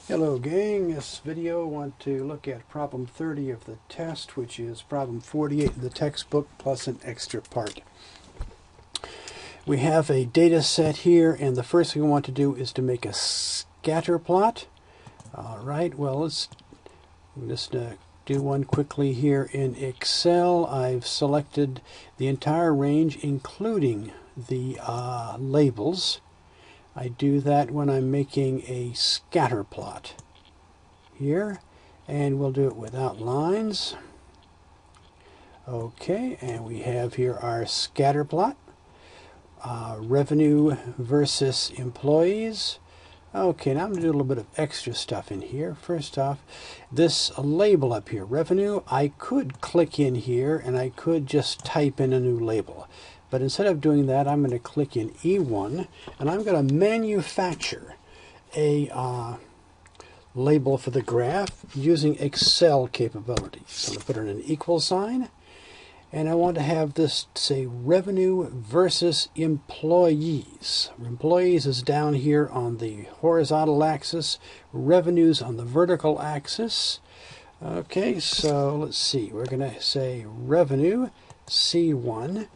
Hello gang, this video I want to look at problem 30 of the test, which is problem 48 of the textbook plus an extra part. We have a data set here, and the first thing I want to do is to make a scatter plot. Alright, well let's just do one quickly here in Excel. I've selected the entire range including the labels. I do that when I'm making a scatter plot here, and we'll do it without lines. Okay, and we have here our scatter plot. Revenue versus employees. Okay, now I'm going to do a little bit of extra stuff in here. First off, this label up here, revenue, I could click in here and I could just type in a new label. But instead of doing that, I'm going to click in E1 and I'm going to manufacture a label for the graph using Excel capabilities. So I'm going to put in an equal sign, and I want to have this say revenue versus employees. Employees is down here on the horizontal axis, revenues on the vertical axis. Okay, so let's see, we're going to say revenue C1.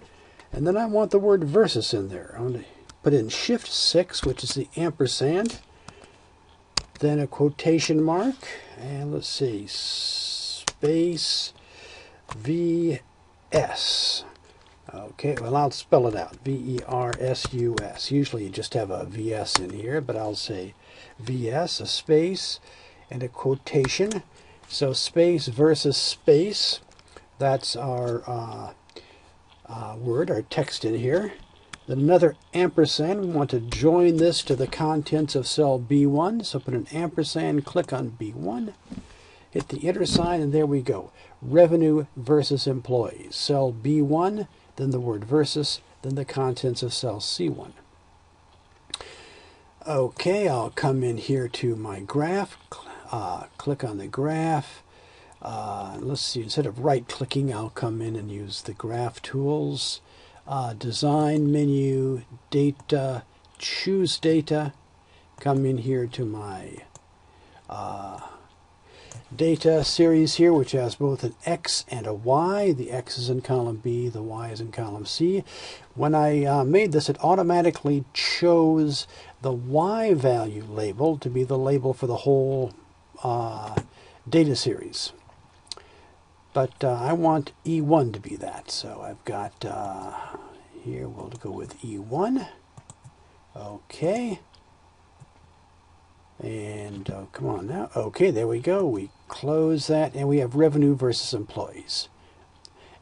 And then I want the word versus in there. I'm going to put in Shift 6, which is the ampersand, then a quotation mark, and let's see, space VS. Okay, well I'll spell it out, VERSUS. Usually you just have a VS in here, but I'll say VS, a space, and a quotation. So space versus space, that's our word, our text in here. Then another ampersand. We want to join this to the contents of cell B1. So put an ampersand, click on B1, hit the enter sign, and there we go. Revenue versus employees. Cell B1, then the word versus, then the contents of cell C1. Okay, I'll come in here to my graph, click on the graph. Let's see, instead of right-clicking, I'll come in and use the graph tools. Design menu, data, choose data. Come in here to my data series here, which has both an X and a Y. The X is in column B, the Y is in column C. When I made this, it automatically chose the Y value label to be the label for the whole data series. But I want E1 to be that, so I've got, here we'll go with E1. Okay. And come on now. Okay, there we go. We close that, and we have revenue versus employees.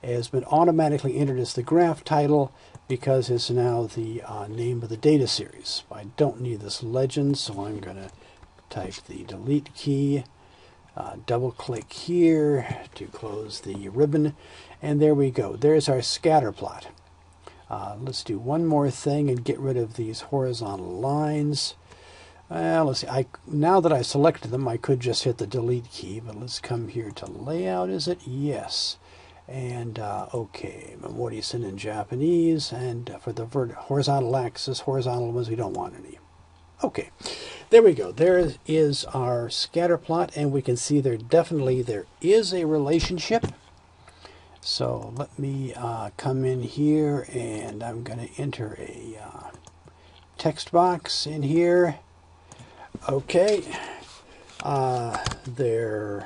It has been automatically entered as the graph title because it's now the name of the data series. I don't need this legend, so I'm going to type the delete key. Double click here to close the ribbon, and there we go. There's our scatter plot. Let's do one more thing and get rid of these horizontal lines. Let's see. Now that I selected them, I could just hit the delete key, but let's come here to layout. Is it? Yes. And okay, Memorisan in Japanese, and for the horizontal axis, horizontal ones, we don't want any. Okay, there we go. There is our scatter plot, and we can see there is a relationship. So let me come in here, and I'm going to enter a text box in here. Okay, there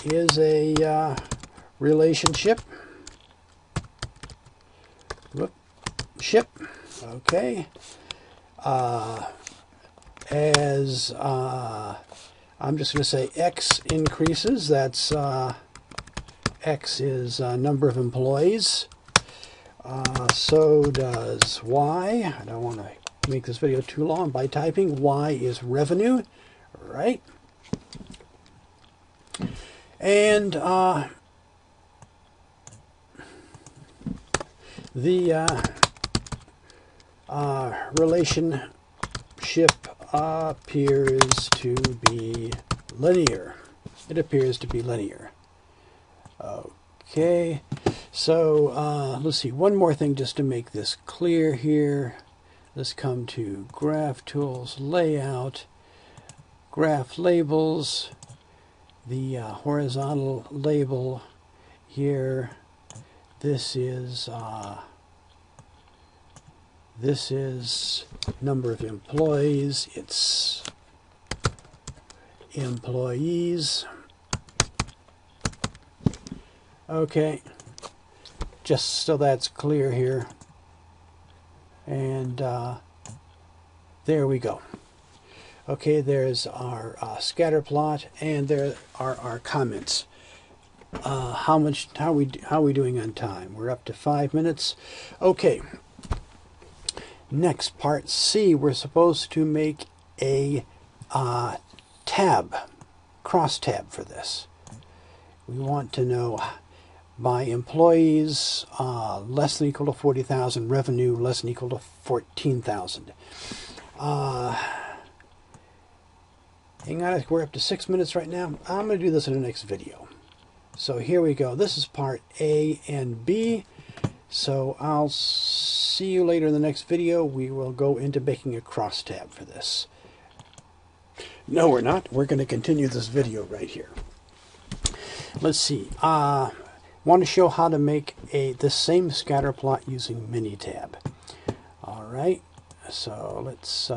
is a relationship. Ship. Okay. As I'm just going to say X increases, that's X is number of employees. So does Y. I don't want to make this video too long by typing. Y is revenue, right? And the relationship appears to be linear. It appears to be linear. Okay, so let's see, one more thing just to make this clear here. Let's come to Graph Tools, Layout, graph labels, the horizontal label here, this is number of employees, it's employees. Okay, just so that's clear here. And there we go. Okay, there's our scatter plot, and there are our comments. How are we doing on time? We're up to 5 minutes. Okay. Next, part C, we're supposed to make a tab, cross tab for this. We want to know by employees less than or equal to 40,000, revenue less than or equal to 14,000. Hang on, we're up to 6 minutes right now. I'm going to do this in the next video. So here we go. This is part A and B. So I'll see you later in the next video. We will go into making a crosstab for this. No, we're not. We're going to continue this video right here. Let's see. Want to show how to make the same scatter plot using MiniTab. All right. So let's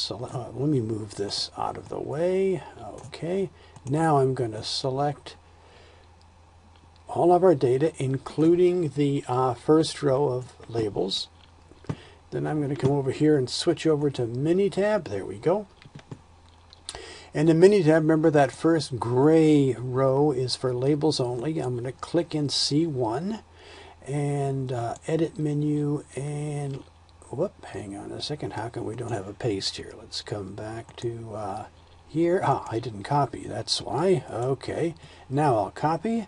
let me move this out of the way. Okay. Now I'm going to select all of our data, including the first row of labels. Then I'm going to come over here and switch over to MiniTab. There we go. And in MiniTab, remember that first gray row is for labels only. I'm going to click in C1 and edit menu and whoop, hang on a second. How come we don't have a paste here? Let's come back to here. Ah, I didn't copy. That's why. Okay. Now I'll copy.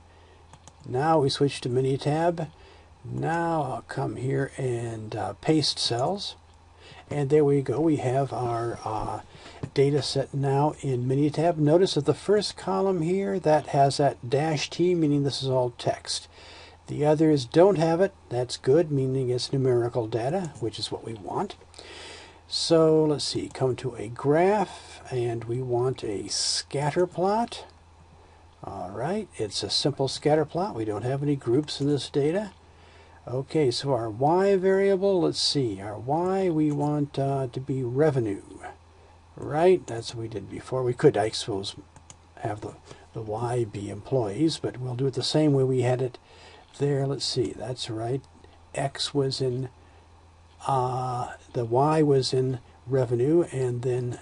Now we switch to MiniTab. Now I'll come here and paste cells. And there we go. We have our data set now in MiniTab. Notice that the first column here, that has that -T, meaning this is all text. The others don't have it. That's good, meaning it's numerical data, which is what we want. So let's see, come to a graph, and we want a scatter plot. All right, it's a simple scatter plot. We don't have any groups in this data. Okay, so our Y variable, let's see, our Y we want to be revenue. Right, that's what we did before. We could, I suppose, have the Y be employees, but we'll do it the same way we had it there. Let's see, that's right. X was in, the Y was in revenue, and then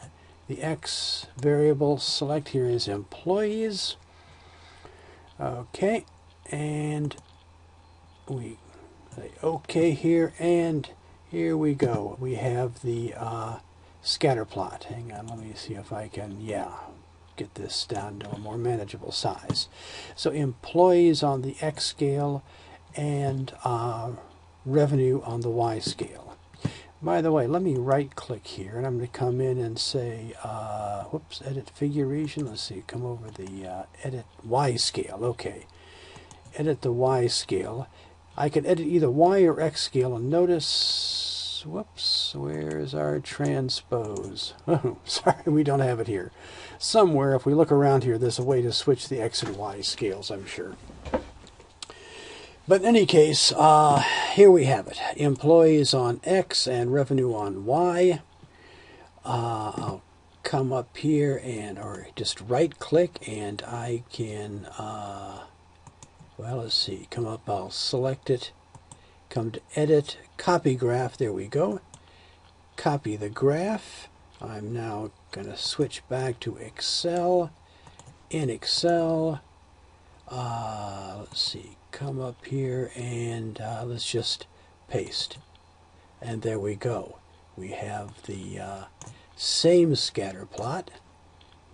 the X variable select here is employees. Okay, and we say OK here, and here we go. We have the scatter plot. Hang on, let me see if I can, get this down to a more manageable size. So employees on the X scale and revenue on the Y scale. By the way, let me right click here, and I'm going to come in and say, whoops, edit figure region. Let's see, come over the edit Y scale. Okay, edit the Y scale. I can edit either Y or X scale, and notice, whoops, where's our transpose? Oh, sorry, we don't have it here. Somewhere, if we look around here, there's a way to switch the X and Y scales, I'm sure. But in any case, here we have it. Employees on X and revenue on Y. I'll come up here and, or just right click, and I can, well, let's see, come up, I'll select it, come to edit, copy graph, there we go. Copy the graph. I'm now going to switch back to Excel. In Excel, let's see, come up here and let's just paste. And there we go. We have the same scatter plot.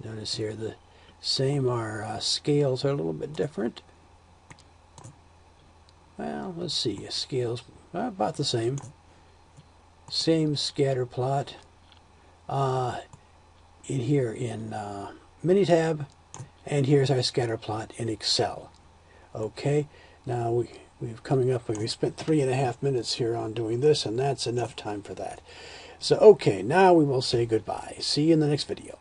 Notice here the same, our scales are a little bit different. Well, let's see, scales about the same. Same scatter plot in here in MiniTab, and here's our scatter plot in Excel. Okay, now we've coming up, we spent 3.5 minutes here on doing this, and that's enough time for that. So, okay, now we will say goodbye. See you in the next video.